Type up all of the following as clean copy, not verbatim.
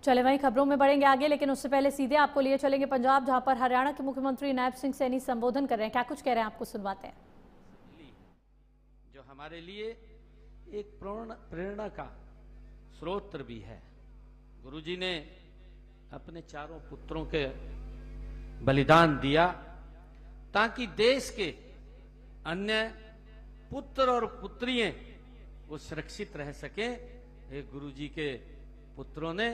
चले वहीं खबरों में बढ़ेंगे आगे, लेकिन उससे पहले सीधे आपको लिए चलेंगे पंजाब, जहां पर हरियाणा के मुख्यमंत्री नायब सिंह सैनी संबोधन कर रहे हैं। क्या कुछ कह रहे हैं आपको सुनवाते हैं। जो हमारे लिए एक प्रेरणा का स्रोत भी है। गुरुजी ने अपने चारों पुत्रों के बलिदान दिया ताकि देश के अन्य पुत्र और पुत्रियां वो सुरक्षित रह सके। एक गुरुजी के पुत्रों ने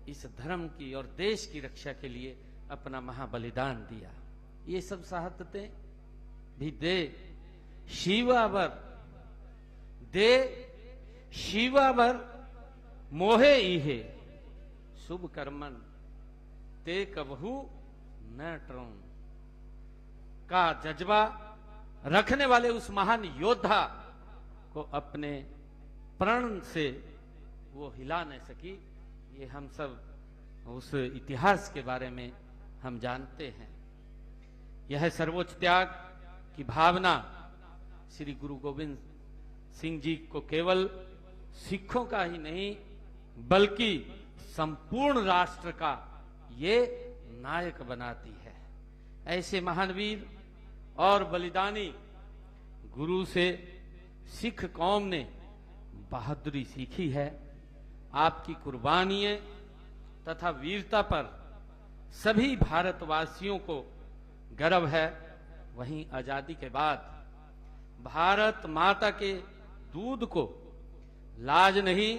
इस धर्म की और देश की रक्षा के लिए अपना महाबलिदान दिया। ये सब शहादतें भी दे शिवावर मोहे इहे शुभ कर्मन ते कबहू न ट्रों का जज्बा रखने वाले उस महान योद्धा को अपने प्रण से वो हिला नहीं सकी। ये हम सब उस इतिहास के बारे में हम जानते हैं। यह सर्वोच्च त्याग की भावना श्री गुरु गोविंद सिंह जी को केवल सिखों का ही नहीं बल्कि संपूर्ण राष्ट्र का ये नायक बनाती है। ऐसे महान वीर और बलिदानी गुरु से सिख कौम ने बहादुरी सीखी है। आपकी कुर्बानियां तथा वीरता पर सभी भारतवासियों को गर्व है। वहीं आजादी के बाद भारत माता के दूध को लाज नहीं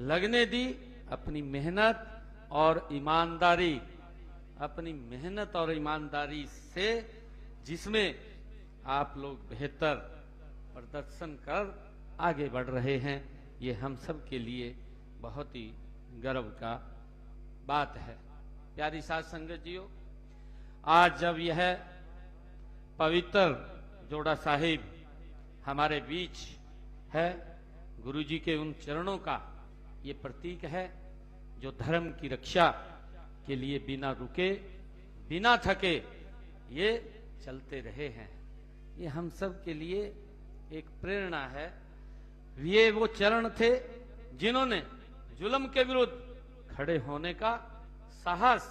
लगने दी। अपनी मेहनत और ईमानदारी से जिसमें आप लोग बेहतर प्रदर्शन कर आगे बढ़ रहे हैं, ये हम सब के लिए बहुत ही गर्व का बात है। प्यारी साध संगत जियो, आज जब यह पवित्र जोड़ा साहिब हमारे बीच है, गुरुजी के उन चरणों का ये प्रतीक है जो धर्म की रक्षा के लिए बिना रुके बिना थके ये चलते रहे हैं। ये हम सब के लिए एक प्रेरणा है। ये वो चरण थे जिन्होंने जुल्म के विरुद्ध खड़े होने का साहस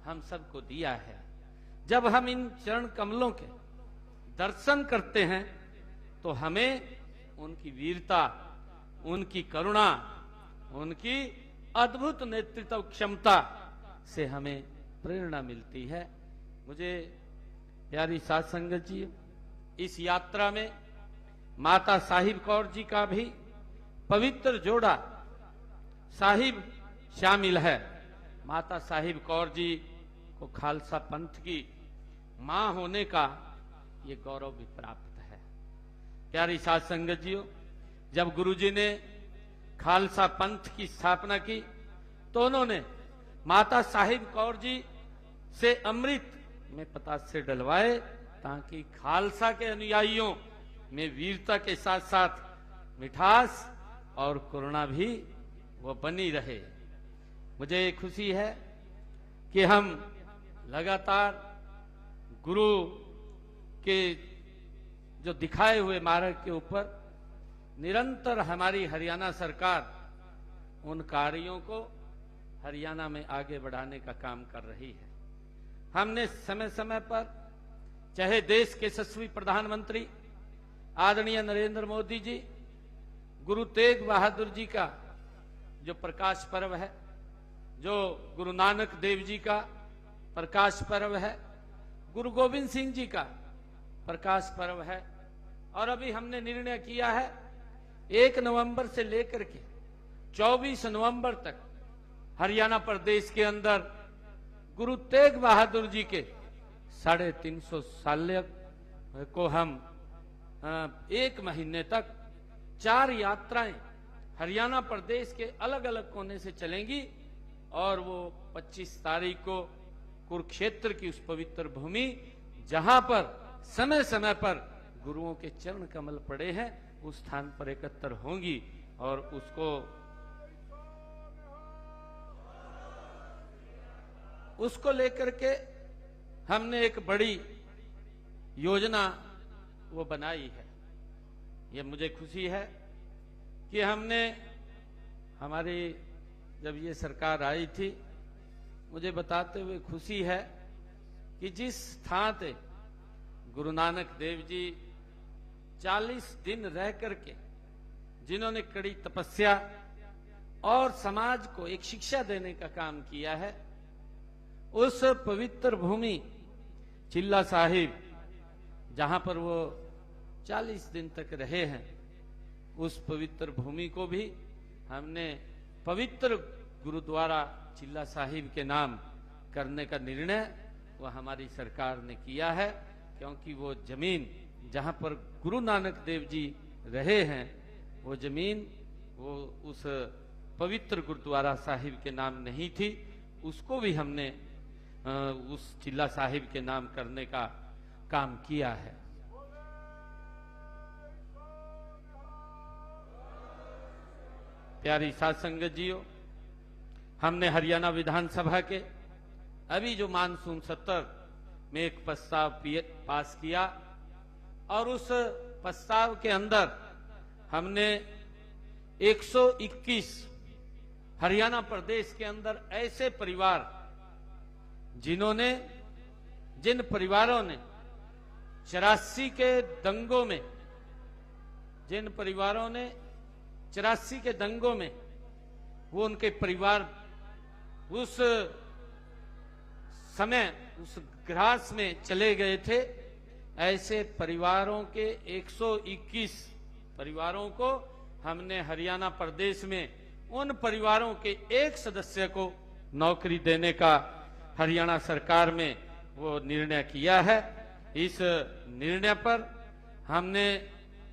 हम सबको दिया है। जब हम इन चरण कमलों के दर्शन करते हैं तो हमें उनकी वीरता, उनकी करुणा, उनकी अद्भुत नेतृत्व क्षमता से हमें प्रेरणा मिलती है। मुझे प्यारी साध संगत जी, इस यात्रा में माता साहिब कौर जी का भी पवित्र जोड़ा साहिब शामिल है। माता साहिब कौर जी को खालसा पंथ की मां होने का ये गौरव भी प्राप्त है। प्यारी साध संगत जी, जब गुरुजी ने खालसा पंथ की स्थापना की तो उन्होंने माता साहिब कौर जी से अमृत में पतासे डलवाए ताकि खालसा के अनुयायियों में वीरता के साथ साथ मिठास और करुणा भी वो बनी रहे। मुझे खुशी है कि हम लगातार गुरु के जो दिखाए हुए मार्ग के ऊपर निरंतर हमारी हरियाणा सरकार उन कार्यों को हरियाणा में आगे बढ़ाने का काम कर रही है। हमने समय समय पर चाहे देश के यशस्वी प्रधानमंत्री आदरणीय नरेंद्र मोदी जी, गुरु तेग बहादुर जी का जो प्रकाश पर्व है, जो गुरु नानक देव जी का प्रकाश पर्व है, गुरु गोविंद सिंह जी का प्रकाश पर्व है, और अभी हमने निर्णय किया है 1 नवंबर से लेकर के 24 नवंबर तक हरियाणा प्रदेश के अंदर गुरु तेग बहादुर जी के 350 साल को हम 1 महीने तक 4 यात्राएं हरियाणा प्रदेश के अलग अलग कोने से चलेंगी और वो 25 तारीख को कुरुक्षेत्र की उस पवित्र भूमि जहां पर समय समय पर गुरुओं के चरण कमल पड़े हैं उस स्थान पर एकत्र होंगी और उसको लेकर के हमने एक बड़ी योजना वो बनाई है। ये मुझे खुशी है कि हमने हमारी जब ये सरकार आई थी, मुझे बताते हुए खुशी है कि जिस स्थान पे गुरु नानक देव जी 40 दिन रह करके जिन्होंने कड़ी तपस्या और समाज को एक शिक्षा देने का काम किया है, उस पवित्र भूमि चिल्ला साहिब जहां पर वो 40 दिन तक रहे हैं, उस पवित्र भूमि को भी हमने पवित्र गुरुद्वारा चिल्ला साहिब के नाम करने का निर्णय वह हमारी सरकार ने किया है। क्योंकि वो जमीन जहां पर गुरु नानक देव जी रहे हैं, वो जमीन वो उस पवित्र गुरुद्वारा साहिब के नाम नहीं थी, उसको भी हमने उस चिल्ला साहिब के नाम करने का काम किया है। प्यारी साध संगत जियो, हमने हरियाणा विधानसभा के अभी जो मानसून सत्र में एक प्रस्ताव पास किया और उस प्रस्ताव के अंदर हमने 121 हरियाणा प्रदेश के अंदर ऐसे परिवार जिन परिवारों ने 84 के दंगों में, जिन परिवारों ने 84 के दंगों में वो उनके परिवार उस समय उस ग्रास में चले गए थे, ऐसे परिवारों के 121 परिवारों को हमने हरियाणा प्रदेश में उन परिवारों के एक सदस्य को नौकरी देने का हरियाणा सरकार में वो निर्णय किया है। इस निर्णय पर हमने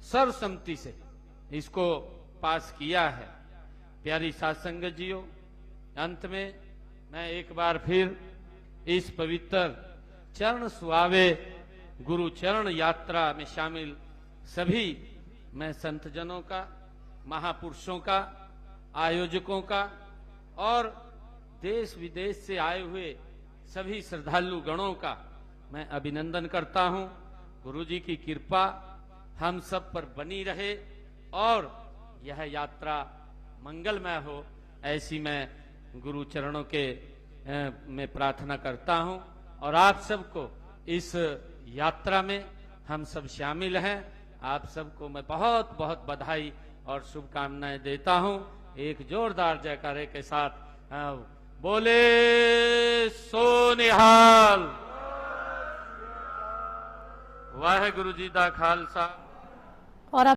सर्वसम्मति से इसको पास किया है। प्यारी साध संगत जियो, अंत में मैं एक बार फिर इस पवित्र चरण सुहावे गुरु चरण यात्रा में शामिल सभी मैं संत जनों का, महापुरुषों का, आयोजकों का और देश विदेश से आए हुए सभी श्रद्धालु गणों का मैं अभिनंदन करता हूं। गुरु जी की कृपा हम सब पर बनी रहे और यह यात्रा मंगलमय हो, ऐसी मैं गुरु चरणों के में प्रार्थना करता हूं। और आप सबको इस यात्रा में हम सब शामिल हैं, आप सबको मैं बहुत बहुत बधाई और शुभकामनाएं देता हूं। एक जोरदार जयकारे के साथ बोले सो निहाल। वाहे गुरु जी दा खालसा।